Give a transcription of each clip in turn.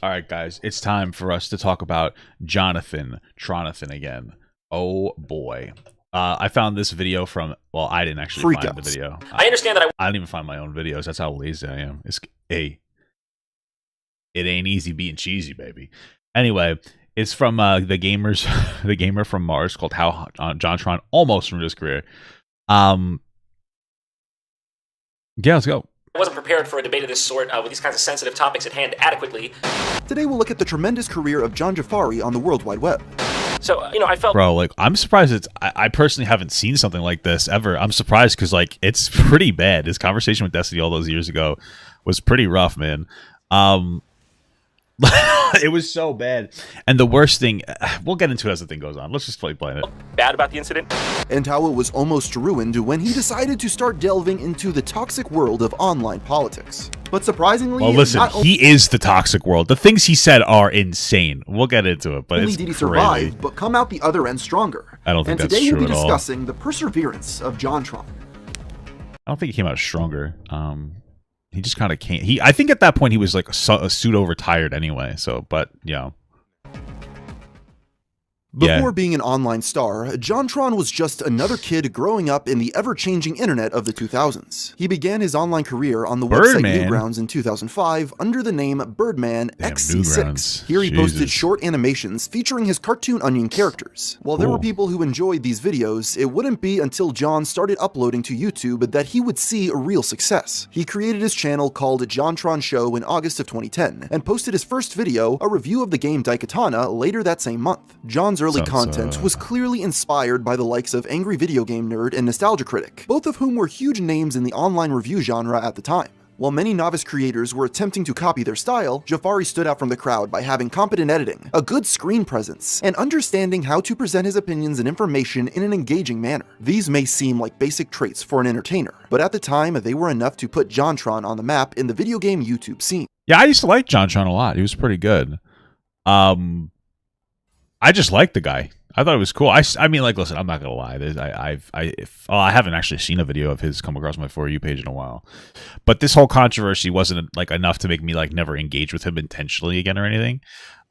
All right, guys, it's time for us to talk about Tronathan again. Oh boy. I found this video from, well, I didn't actually find the video. I understand that I don't even find my own videos. That's how lazy I am. It ain't easy being cheesy, baby. Anyway, it's from the gamer from Mars, called How Jontron Almost Ruined His Career. Yeah, let's go. I wasn't prepared for a debate of this sort with these kinds of sensitive topics at hand adequately. Today we'll look at the tremendous career of John Jafari on the World Wide Web. So, I felt... Bro, like, I'm surprised I personally haven't seen something like this ever. I'm surprised because, like, it's pretty bad. His conversation with Destiny all those years ago was pretty rough, man. It was so bad. And the worst thing, we'll get into it as the thing goes on. Let's just play it. Bad about the incident. And how it was almost ruined when he decided to start delving into the toxic world of online politics. But surprisingly, well, listen, he is the toxic world. The things he said are insane. We'll get into it, but it's did he survive, but come out the other end stronger. I don't think that's true at all. And today we'll be discussing the perseverance of Jontron. I don't think he came out stronger. He just kind of can't. I think at that point he was like a pseudo retired anyway. So, but yeah. Before being an online star, Jontron was just another kid growing up in the ever-changing internet of the 2000s. He began his online career on the website Newgrounds in 2005 under the name Birdman XC6. Here he posted short animations featuring his cartoon onion characters. While there were people who enjoyed these videos, it wouldn't be until John started uploading to YouTube that he would see a real success. He created his channel called Jontron Show in August of 2010 and posted his first video, a review of the game Daikatana, later that same month. John's early content was clearly inspired by the likes of Angry Video Game Nerd and Nostalgia Critic, both of whom were huge names in the online review genre at the time. While many novice creators were attempting to copy their style, Jafari stood out from the crowd by having competent editing, a good screen presence, and understanding how to present his opinions and information in an engaging manner. These may seem like basic traits for an entertainer, but at the time they were enough to put Jontron on the map in the video game YouTube scene. Yeah, I used to like Jontron a lot. He was pretty good. I just liked the guy. I thought it was cool. I mean, like, listen, I'm not gonna lie. I haven't actually seen a video of his come across my For You page in a while, but this whole controversy wasn't like enough to make me like never engage with him intentionally again or anything.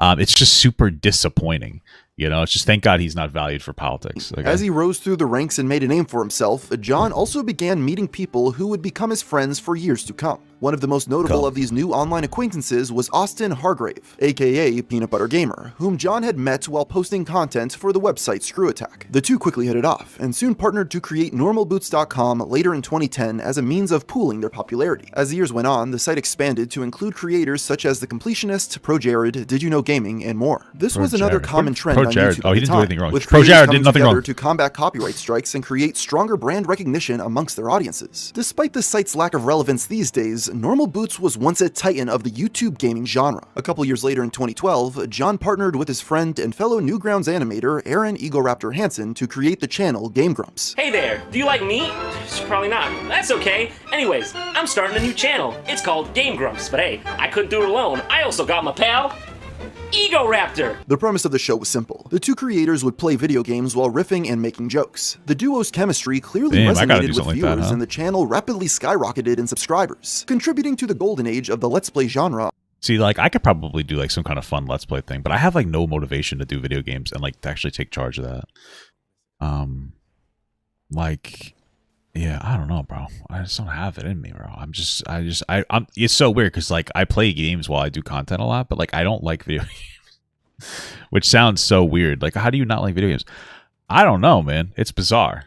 It's just super disappointing. It's just thank God he's not valued for politics. Okay? As he rose through the ranks and made a name for himself, John also began meeting people who would become his friends for years to come. One of the most notable of these new online acquaintances was Austin Hargrave, aka Peanut Butter Gamer, whom John had met while posting content for the website Screw Attack. The two quickly hit it off, and soon partnered to create NormalBoots.com later in 2010 as a means of pooling their popularity. As the years went on, the site expanded to include creators such as The Completionist, ProJared, Did You Know Gaming, and more. This was another common trend on YouTube he didn't do anything wrong. with ProJared did nothing wrong to combat copyright strikes and create stronger brand recognition amongst their audiences. Despite the site's lack of relevance these days, Normal Boots was once a titan of the YouTube gaming genre. A couple years later in 2012, John partnered with his friend and fellow Newgrounds animator Aaron Egoraptor Hansen to create the channel Game Grumps. Hey there, do you like meat? Probably not. That's okay. Anyways, I'm starting a new channel. It's called Game Grumps, but hey, I couldn't do it alone. I also got my pal, Egoraptor! The premise of the show was simple. The two creators would play video games while riffing and making jokes. The duo's chemistry clearly resonated with viewers, and the channel rapidly skyrocketed in subscribers, contributing to the golden age of the Let's Play genre. See, like, I could probably do, like, some kind of fun Let's Play thing, but I have, like, no motivation to do video games and, like, to actually take charge of that. Yeah, I don't know, bro. I just don't have it in me, bro. It's so weird because, like, I play games while I do content a lot, but, like, I don't like video games, which sounds so weird. Like, how do you not like video games? I don't know, man. It's bizarre.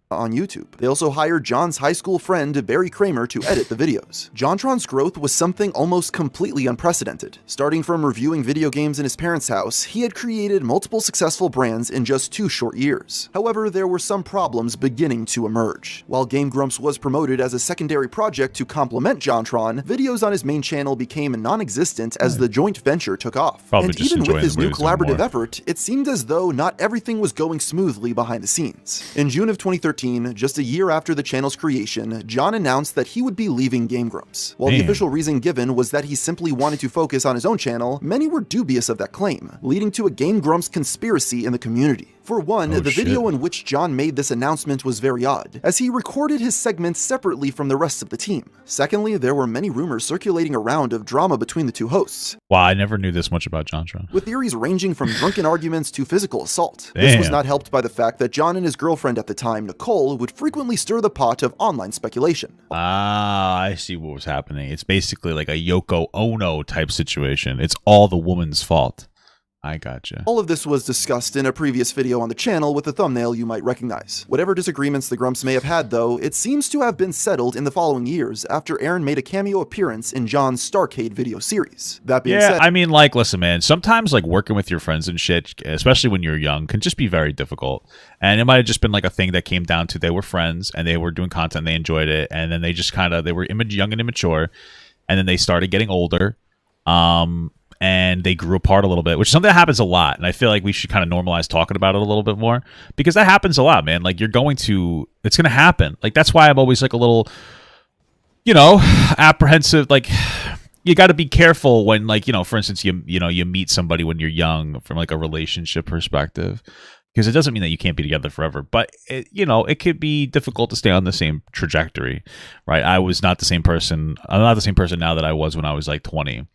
On YouTube. They also hired John's high school friend Barry Kramer to edit the videos. Jontron's growth was something almost completely unprecedented. Starting from reviewing video games in his parents' house, he had created multiple successful brands in just 2 short years. However, there were some problems beginning to emerge. While Game Grumps was promoted as a secondary project to complement Jontron, videos on his main channel became non-existent as the joint venture took off. And even with his new collaborative effort, it seemed as though not everything was going smoothly behind the scenes. In June of 2013, just a year after the channel's creation, John announced that he would be leaving Game Grumps. While the official reason given was that he simply wanted to focus on his own channel, many were dubious of that claim, leading to a Game Grumps conspiracy in the community. For one, the video in which John made this announcement was very odd, as he recorded his segments separately from the rest of the team. Secondly, there were many rumors circulating around of drama between the two hosts. Wow, I never knew this much about Jontron. With theories ranging from drunken arguments to physical assault. Damn. This was not helped by the fact that John and his girlfriend at the time, Nicole, would frequently stir the pot of online speculation. Ah, I see what was happening. It's basically like a Yoko Ono type situation. It's all the woman's fault. I gotcha. All of this was discussed in a previous video on the channel with a thumbnail you might recognize. Whatever disagreements the Grumps may have had, though, it seems to have been settled in the following years after Aaron made a cameo appearance in John's Starcade video series. That being said, I mean, like, listen, man, sometimes like working with your friends and shit, especially when you're young, can just be very difficult. And it might have just been like a thing that came down to they were friends and they were doing content, they enjoyed it, and then they just they were young and immature, and then they started getting older. And they grew apart a little bit, which is something that happens a lot. And I feel like we should kind of normalize talking about it a little bit more, because that happens a lot, man. Like, it's going to happen. Like, that's why I'm always like a little, apprehensive. Like, you got to be careful when, like, for instance, you meet somebody when you're young from like a relationship perspective, because it doesn't mean that you can't be together forever, but it could be difficult to stay on the same trajectory, right? I'm not the same person now that I was when I was like 20.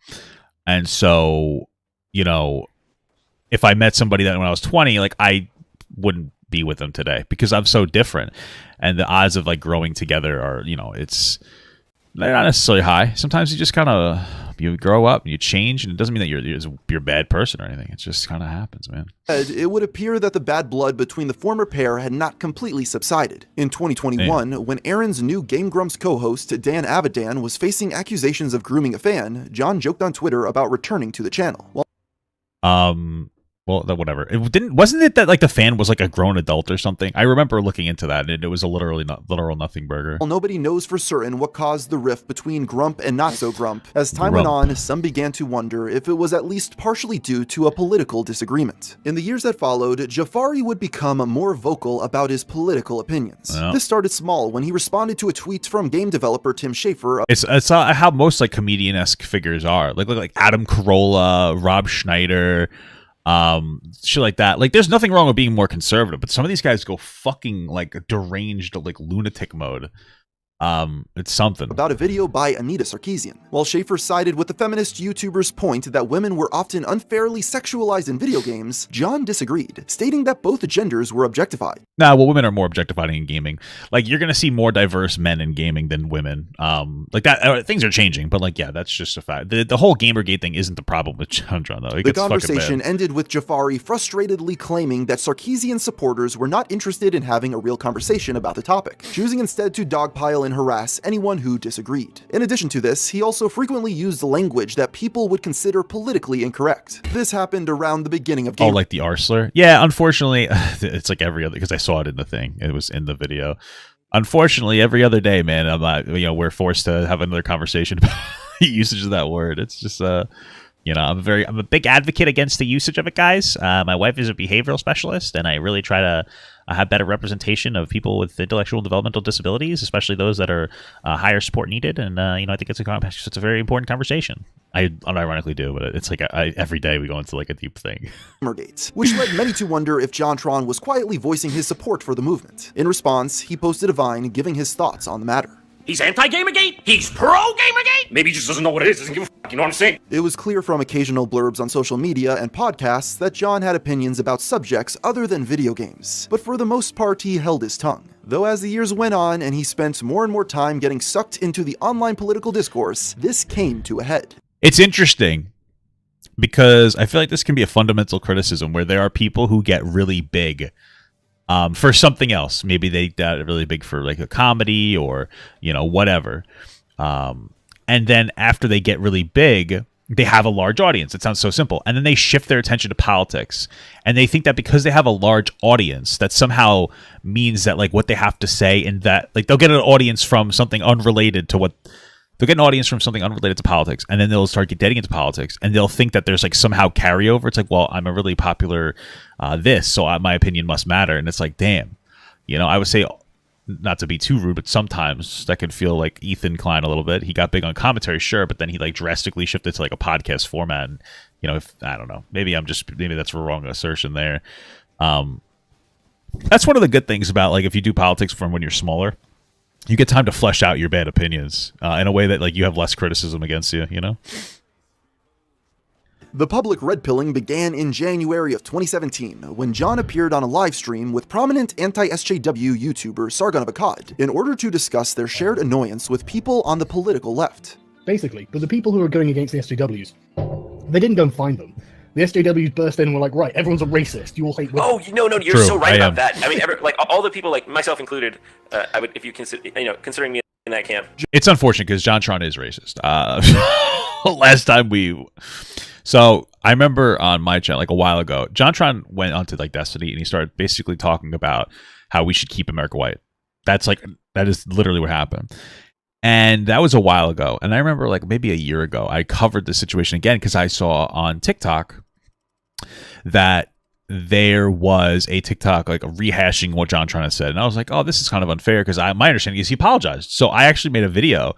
And so, if I met somebody that when I was 20, like, I wouldn't be with them today because I'm so different. And the odds of like growing together are, they're not necessarily high. Sometimes you just kind of, you grow up and you change, and it doesn't mean that you're a bad person or anything. It just kind of happens, man. It would appear that the bad blood between the former pair had not completely subsided. In 2021, when Aaron's new Game Grumps co-host, Dan Avidan, was facing accusations of grooming a fan, John joked on Twitter about returning to the channel. Well, whatever. Wasn't it that like the fan was like a grown adult or something? I remember looking into that, and it was a literal nothing burger. While nobody knows for certain what caused the rift between Grump and Not So Grump, as time went on, some began to wonder if it was at least partially due to a political disagreement. In the years that followed, Jafari would become more vocal about his political opinions. Yeah. This started small when he responded to a tweet from game developer Tim Schafer. It's how most like comedian-esque figures are. Like Adam Carolla, Rob Schneider, shit like that. Like, there's nothing wrong with being more conservative, but some of these guys go fucking like deranged, like lunatic mode. It's something. About a video by Anita Sarkeesian. While Schafer sided with the feminist YouTuber's point that women were often unfairly sexualized in video games, John disagreed, stating that both genders were objectified. Nah, well, women are more objectifying in gaming. Like, you're gonna see more diverse men in gaming than women. Like that, things are changing, but like, yeah, that's just a fact. The whole Gamergate thing isn't the problem with Jontron, though. The conversation ended with Jafari frustratedly claiming that Sarkeesian supporters were not interested in having a real conversation about the topic, choosing instead to dogpile and harass anyone who disagreed. In addition to this, he also frequently used language that people would consider politically incorrect. This happened around the beginning of Game. Oh, like the R-slur? Yeah, unfortunately, it's like every other, because I saw it in the thing. It was in the video. Unfortunately, every other day, man, we're forced to have another conversation about the usage of that word. It's just, I'm a big advocate against the usage of it, guys. My wife is a behavioral specialist, and I really try to have better representation of people with intellectual and developmental disabilities, especially those that are higher support needed. And I think it's a very important conversation. I unironically do, but it's like every day we go into like a deep thing. Which led many to wonder if Jontron was quietly voicing his support for the movement. In response, he posted a Vine giving his thoughts on the matter. He's anti-Gamergate? He's pro-Gamergate? Maybe he just doesn't know what it is, doesn't give a fuck, you know what I'm saying? It was clear from occasional blurbs on social media and podcasts that John had opinions about subjects other than video games, but for the most part he held his tongue. Though as the years went on and he spent more and more time getting sucked into the online political discourse, this came to a head. It's interesting because I feel like this can be a fundamental criticism where there are people who get really big for something else. Maybe they got really big for like a comedy or, whatever. And then after they get really big, they have a large audience. It sounds so simple. And then they shift their attention to politics. And they think that because they have a large audience, that somehow means that like what they have to say, and that like they'll get an audience from something unrelated to politics, and then they'll start getting into politics, and they'll think that there's like somehow carryover. It's like, well, I'm a really popular so my opinion must matter. And it's like, damn, I would say, not to be too rude, but sometimes that could feel like Ethan Klein a little bit. He got big on commentary, sure, but then he like drastically shifted to like a podcast format. And, if I don't know, maybe that's a wrong assertion there. That's one of the good things about, like, if you do politics from when you're smaller, you get time to flesh out your bad opinions in a way that, like, you have less criticism against you, you know? The public red-pilling began in January of 2017 when John appeared on a live stream with prominent anti-SJW YouTuber Sargon of Akkad in order to discuss their shared annoyance with people on the political left. Basically, but the people who were going against the SJWs, they didn't go and find them. The SJWs burst in and were like, right, everyone's a racist. You all hate women. Oh, no, you're True, so right about am. that. I mean, like all the people, like myself included, I would, if you consider, considering me in that camp. It's unfortunate because Jontron is racist. Last time so I remember on my channel, like a while ago, Jontron went onto like Destiny and he started basically talking about how we should keep America white. That is literally what happened. And that was a while ago. And I remember like maybe a year ago, I covered this situation again because I saw on TikTok that there was a TikTok like rehashing what Jontron had said. And I was like, oh, this is kind of unfair because my understanding is he apologized. So I actually made a video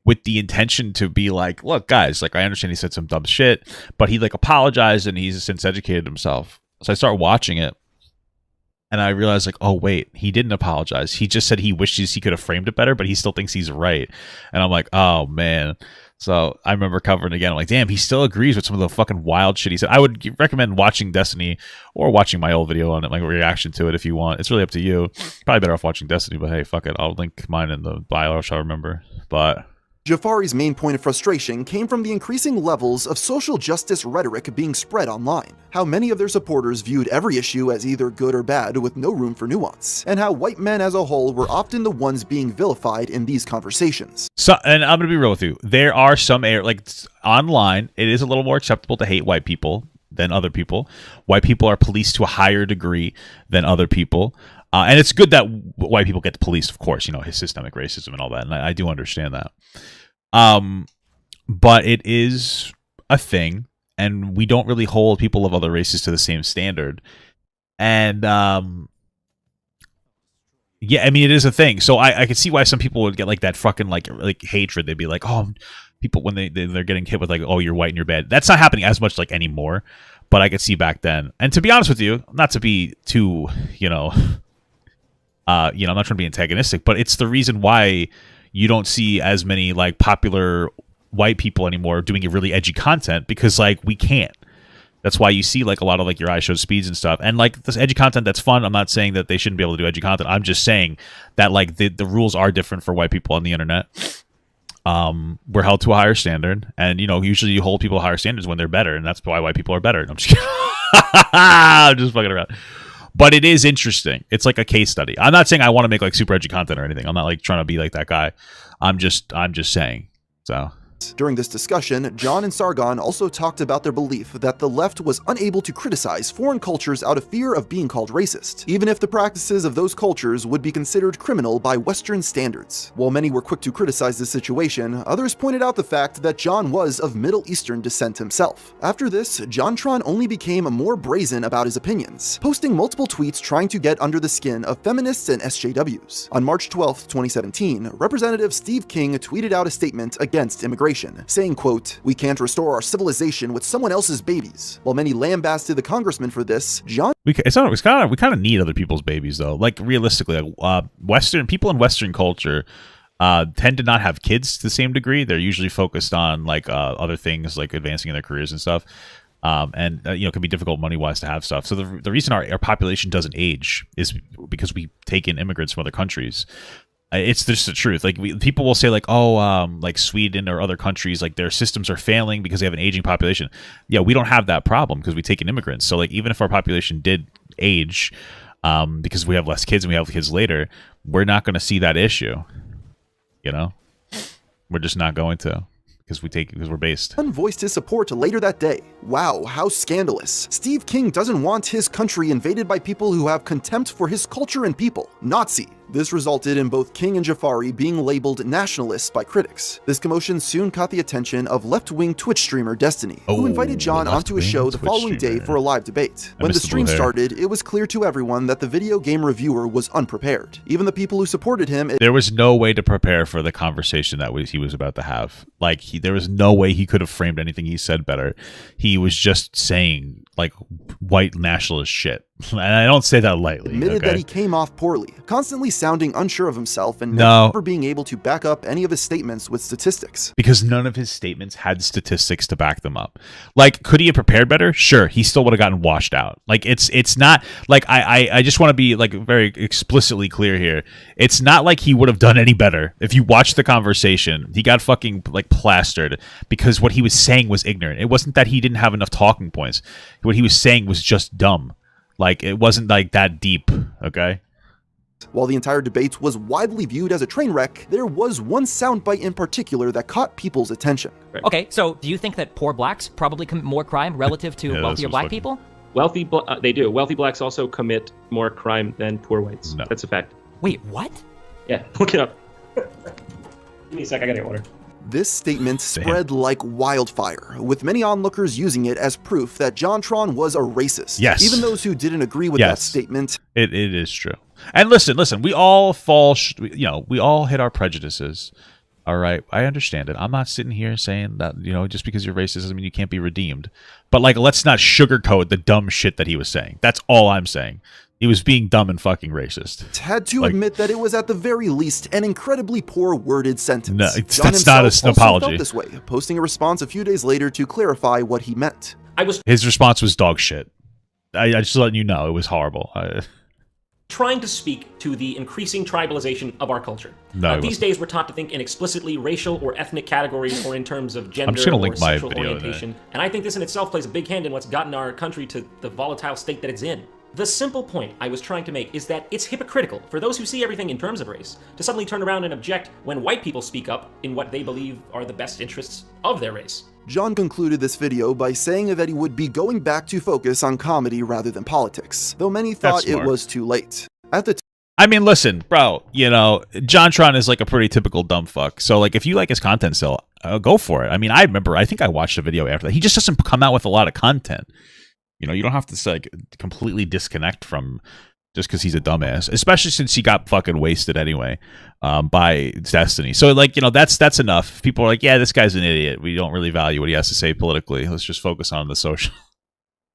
with the intention to be like, look, guys, like I understand he said some dumb shit, but he like apologized and he's since educated himself. So I started watching it and I realized like, oh, wait, he didn't apologize. He just said he wishes he could have framed it better, but he still thinks he's right. And I'm like, oh, man. So I remember covering it again. I'm like, damn, he still agrees with some of the fucking wild shit he said. I would recommend watching Destiny or watching my old video on it, like reaction to it if you want. It's really up to you. Probably better off watching Destiny, but hey, fuck it. I'll link mine in the bio, I'll remember. But Jafari's main point of frustration came from the increasing levels of social justice rhetoric being spread online, how many of their supporters viewed every issue as either good or bad with no room for nuance, and how white men as a whole were often the ones being vilified in these conversations. So, and I'm going to be real with you. There are some like online, it is a little more acceptable to hate white people than other people. White people are policed to a higher degree than other people. And it's good that white people get the police, of course, his systemic racism and all that. And I do understand that. But it is a thing, and we don't really hold people of other races to the same standard. And yeah, I mean, it is a thing. So I can see why some people would get like that fucking like hatred. They'd be like, oh, people when they're getting hit with like, oh, you're white and you're bad. That's not happening as much like anymore. But I could see back then. And to be honest with you, not to be too, I'm not trying to be antagonistic, but it's the reason why you don't see as many like popular white people anymore doing really edgy content, because like we can't. That's why you see like a lot of like your iShow speeds and stuff, and like this edgy content that's fun. I'm not saying that they shouldn't be able to do edgy content. I'm just saying that like the rules are different for white people on the internet. We're held to a higher standard, and usually you hold people to higher standards when they're better, and that's why white people are better. I'm just kidding. I'm just fucking around. But it is interesting. It's like a case study. I'm not saying I want to make like super edgy content or anything. I'm not like trying to be like that guy. I'm just saying. So during this discussion, John and Sargon also talked about their belief that the left was unable to criticize foreign cultures out of fear of being called racist, even if the practices of those cultures would be considered criminal by Western standards. While many were quick to criticize the situation, others pointed out the fact that John was of Middle Eastern descent himself. After this, Jontron only became more brazen about his opinions, posting multiple tweets trying to get under the skin of feminists and SJWs. On March 12, 2017, Representative Steve King tweeted out a statement against immigration, saying, quote, "We can't restore our civilization with someone else's babies." While many lambasted the congressman for this, we kind of need other people's babies though. Like realistically, Western people in Western culture tend to not have kids to the same degree. They're usually focused on like other things, like advancing in their careers and stuff. And it can be difficult money-wise to have stuff. So the reason our population doesn't age is because we take in immigrants from other countries. It's just the truth. Like people will say like, oh, like Sweden or other countries, like their systems are failing because they have an aging population. Yeah, we don't have that problem because we take in immigrants. So like even if our population did age, because we have less kids and we have kids later, we're not going to see that issue. We're just not going to. Because we're based. Voiced his support later that day. Wow, how scandalous. Steve King doesn't want his country invaded by people who have contempt for his culture and people. Nazi. This resulted in both King and Jafari being labeled nationalists by critics. This commotion soon caught the attention of left-wing Twitch streamer Destiny, who invited John onto his show the following day for a live debate. When the stream started, it was clear to everyone that the video game reviewer was unprepared. Even the people who supported him... There was no way to prepare for the conversation that he was about to have. Like, there was no way he could have framed anything he said better. He was just saying, like, white nationalist shit. And I don't say that lightly. Admitted okay? that he came off poorly, constantly sounding unsure of himself and No. never being able to back up any of his statements with statistics. Because none of his statements had statistics to back them up. Like, could he have prepared better? Sure, he still would have gotten washed out. Like, it's not like I just want to be like very explicitly clear here. It's not like he would have done any better. If you watch the conversation, he got fucking like plastered because what he was saying was ignorant. It wasn't that he didn't have enough talking points. What he was saying was just dumb. Like, it wasn't like that deep, okay? While the entire debate was widely viewed as a train wreck, there was one soundbite in particular that caught people's attention. Okay, so do you think that poor blacks probably commit more crime relative to wealthier black people? They do. Wealthy blacks also commit more crime than poor whites. No. That's a fact. Wait, what? Yeah, look it up. Give me a sec, I gotta get water. This statement spread like wildfire, with many onlookers using it as proof that Jontron was a racist. Yes. Even those who didn't agree with that statement. It is true. And listen, we all fall, we all hit our prejudices. All right, I understand it. I'm not sitting here saying that, just because you're racist doesn't mean you can't be redeemed. But, like, let's not sugarcoat the dumb shit that he was saying. That's all I'm saying. He was being dumb and fucking racist. Had to admit that it was at the very least an incredibly poor worded sentence. No, John that's not himself an also apology. felt this way, posting a response a few days later to clarify what he meant. His response was dog shit. I just letting you know it was horrible. Trying to speak to the increasing tribalization of our culture. No, these days, we're taught to think in explicitly racial or ethnic categories or in terms of gender just gonna or link my sexual video orientation. And I think this in itself plays a big hand in what's gotten our country to the volatile state that it's in. The simple point I was trying to make is that it's hypocritical for those who see everything in terms of race to suddenly turn around and object when white people speak up in what they believe are the best interests of their race. John concluded this video by saying that he would be going back to focus on comedy rather than politics, though many thought it was too late. At the I mean, listen, bro, Jontron is like a pretty typical dumb fuck. So, like, if you like his content still, go for it. I mean, I think I watched a video after that. He just doesn't come out with a lot of content. You don't have to, like, completely disconnect from just because he's a dumbass, especially since he got fucking wasted anyway by Destiny. So, like, that's enough. People are like, yeah, this guy's an idiot. We don't really value what he has to say politically. Let's just focus on the social.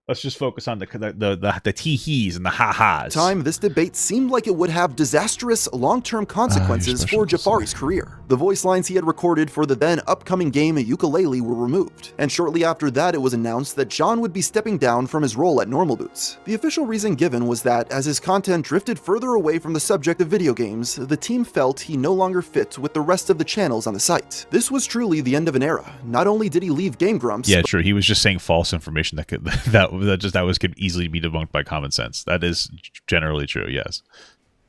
Let's just focus on the tee-hees and the ha-has. This debate seemed like it would have disastrous long-term consequences for Jafari's career. The voice lines he had recorded for the then upcoming game Yooka-Laylee were removed, and shortly after that it was announced that John would be stepping down from his role at Normal Boots. The official reason given was that as his content drifted further away from the subject of video games, the team felt he no longer fit with the rest of the channels on the site. This was truly the end of an era. Not only did he leave Game Grumps, yeah, true. He was just saying false information that could easily be debunked by common sense. That is generally true. Yes,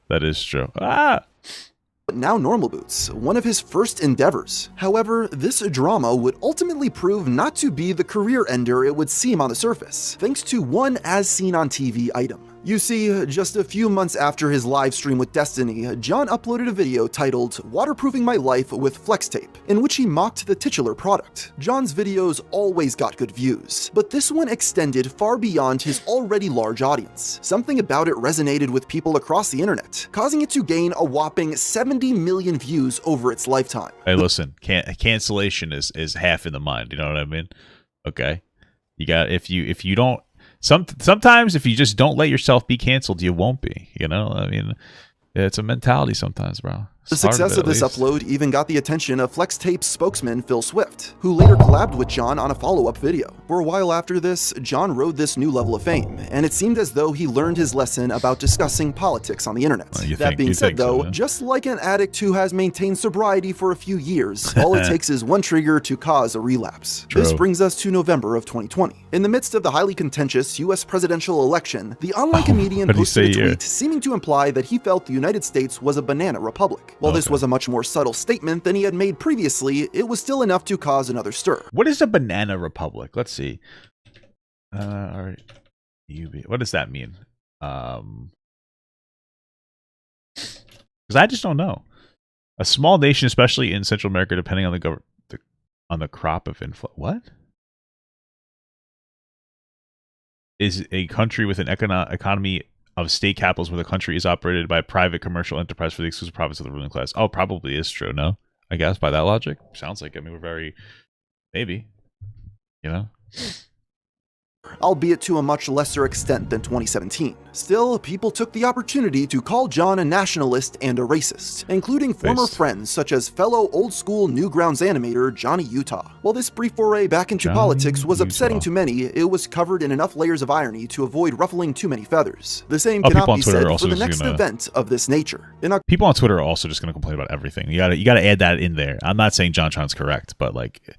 that is true. But now Normal Boots, one of his first endeavors. However, this drama would ultimately prove not to be the career ender it would seem on the surface, thanks to one as seen on TV item. You see, just a few months after his live stream with Destiny, John uploaded a video titled Waterproofing My Life with Flex Tape, in which he mocked the titular product. John's videos always got good views, but this one extended far beyond his already large audience. Something about it resonated with people across the internet, causing it to gain a whopping 70 million views over its lifetime. Hey, listen, cancellation is half in the mind. You know what I mean? Okay, you got if you don't. Sometimes if you just don't let yourself be canceled, you won't be. I mean, it's a mentality sometimes, bro. The success of this upload even got the attention of Flex Tape's spokesman Phil Swift, who later collabed with John on a follow-up video. For a while after this, John rode this new level of fame, and it seemed as though he learned his lesson about discussing politics on the internet. That being said, though, just like an addict who has maintained sobriety for a few years, all it takes is one trigger to cause a relapse. True. This brings us to November of 2020. In the midst of the highly contentious US presidential election, the online comedian posted a tweet seeming to imply that he felt the United States was a banana republic. While this was a much more subtle statement than he had made previously, it was still enough to cause another stir. What is a banana republic? Let's see. All right. What does that mean? Because I just don't know. A small nation, especially in Central America, depending on the crop of inflow. What? Is a country with an economy of state capitals where the country is operated by a private commercial enterprise for the exclusive profits of the ruling class. Oh, probably is true, no? I guess by that logic. Sounds like, I mean, we're very... Maybe. albeit to a much lesser extent than 2017. Still, people took the opportunity to call John a nationalist and a racist, including former friends such as fellow old-school Newgrounds animator Johnny Utah. While this brief foray back into politics was upsetting to many, it was covered in enough layers of irony to avoid ruffling too many feathers. The same cannot be said for the next event of this nature. People on Twitter are also just going to complain about everything. You gotta add that in there. I'm not saying Jontron's correct, but like,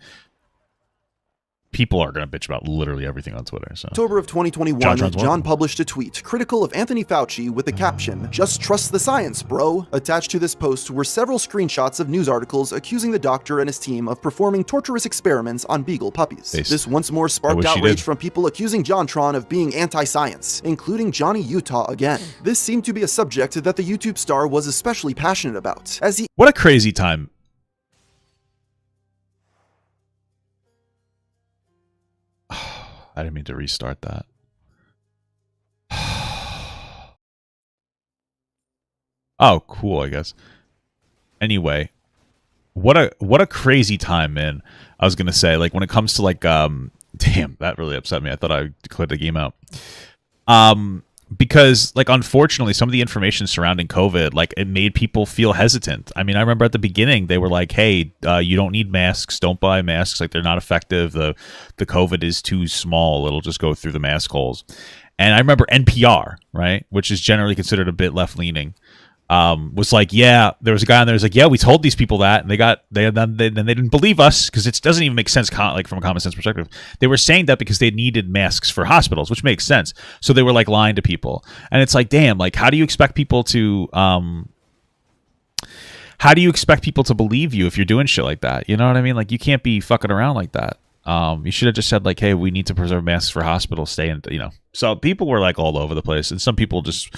people are going to bitch about literally everything on Twitter. So. October of 2021, John published a tweet critical of Anthony Fauci with the caption, "Just trust the science, bro." Attached to this post were several screenshots of news articles accusing the doctor and his team of performing torturous experiments on beagle puppies. This once more sparked outrage from people accusing Jontron of being anti-science, including Johnny Utah again. This seemed to be a subject that the YouTube star was especially passionate about, as he— What a crazy time. I didn't mean to restart that. Oh, cool, I guess. Anyway, what a crazy time, man. I was gonna say, like, when it comes to like damn, that really upset me. I thought I declared the game out. Because, like, unfortunately, some of the information surrounding COVID, like, it made people feel hesitant. I mean, I remember at the beginning, they were like, hey, you don't need masks. Don't buy masks. Like, they're not effective. The COVID is too small. It'll just go through the mask holes. And I remember NPR, right, which is generally considered a bit left-leaning, was like, yeah, there was a guy on there who's like, yeah, we told these people that, and they didn't believe us, because it doesn't even make sense, like, from a common sense perspective. They were saying that because they needed masks for hospitals, which makes sense. So they were like lying to people, and it's like, damn, like, how do you expect people to believe you if you're doing shit like that? You know what I mean? Like, you can't be fucking around like that. You should have just said, like, hey, we need to preserve masks for hospitals. Stay in, you know. So people were like all over the place, and some people just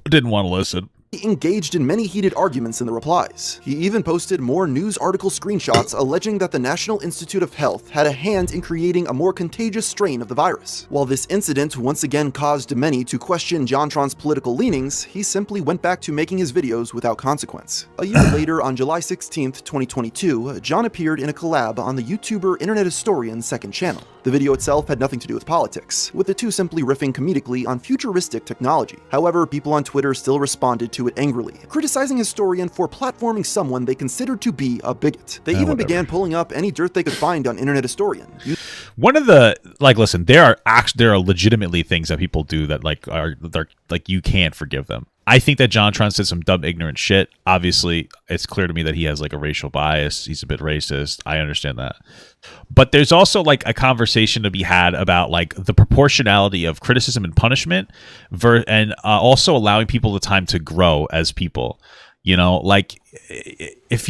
didn't want to listen. He engaged in many heated arguments in the replies. He even posted more news article screenshots alleging that the National Institute of Health had a hand in creating a more contagious strain of the virus. While this incident once again caused many to question Jontron's political leanings, he simply went back to making his videos without consequence. A year later, on July 16th, 2022, John appeared in a collab on the YouTuber Internet Historian's second channel. The video itself had nothing to do with politics, with the two simply riffing comedically on futuristic technology. However, people on Twitter still responded to it angrily, criticizing Historian for platforming someone they considered to be a bigot. They even began pulling up any dirt they could find on Internet Historian. One of the, like, listen, there are legitimately things that people do that, like, they're like, you can't forgive them. I think that Jontron said some dumb, ignorant shit. Obviously, it's clear to me that he has, like, a racial bias. He's a bit racist. I understand that. But there's also, like, a conversation to be had about, like, the proportionality of criticism and punishment, and also allowing people the time to grow as people. You know, like, if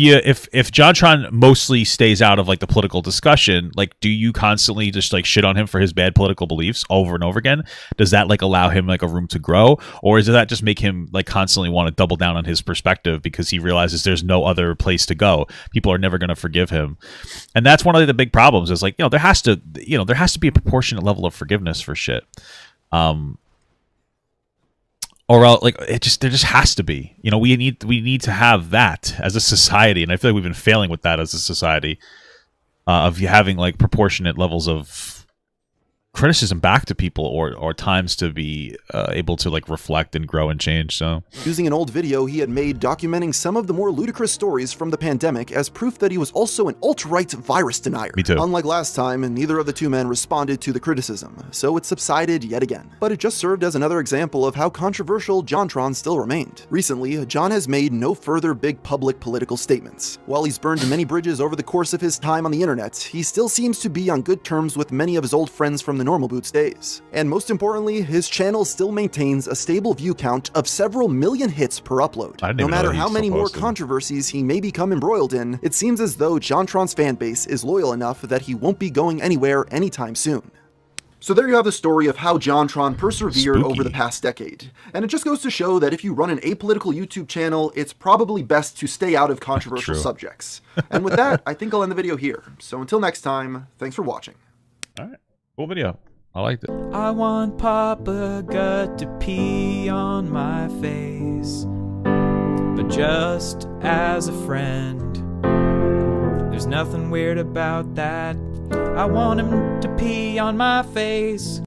Jontron mostly stays out of, like, the political discussion, like, do you constantly just, like, shit on him for his bad political beliefs over and over again? Does that, like, allow him, like, a room to grow? Or does that just make him, like, constantly want to double down on his perspective because he realizes there's no other place to go? People are never going to forgive him. And that's one of the big problems, is, like, there has to be a proportionate level of forgiveness for shit. Or else, like, there just has to be. We need to have that as a society, and I feel like we've been failing with that as a society, of having, like, proportionate levels of criticism back to people, or times to be able to, like, reflect and grow and change. So, using an old video he had made documenting some of the more ludicrous stories from the pandemic as proof that he was also an alt-right virus denier. Me too. Unlike last time, neither of the two men responded to the criticism, so it subsided yet again. But it just served as another example of how controversial Jontron still remained. Recently, John has made no further big public political statements. While he's burned many bridges over the course of his time on the internet, he still seems to be on good terms with many of his old friends from the Normal Boots days. And most importantly, his channel still maintains a stable view count of several million hits per upload. No matter how many more controversies he may become embroiled in, it seems as though Jontron's fanbase is loyal enough that he won't be going anywhere anytime soon. So there you have the story of how Jontron persevered over the past decade. And it just goes to show that if you run an apolitical YouTube channel, it's probably best to stay out of controversial subjects. And with that, I think I'll end the video here. So until next time, thanks for watching. All right, cool video. I liked it. I want Papa Gut to pee on my face, but just as a friend. There's nothing weird about that. I want him to pee on my face.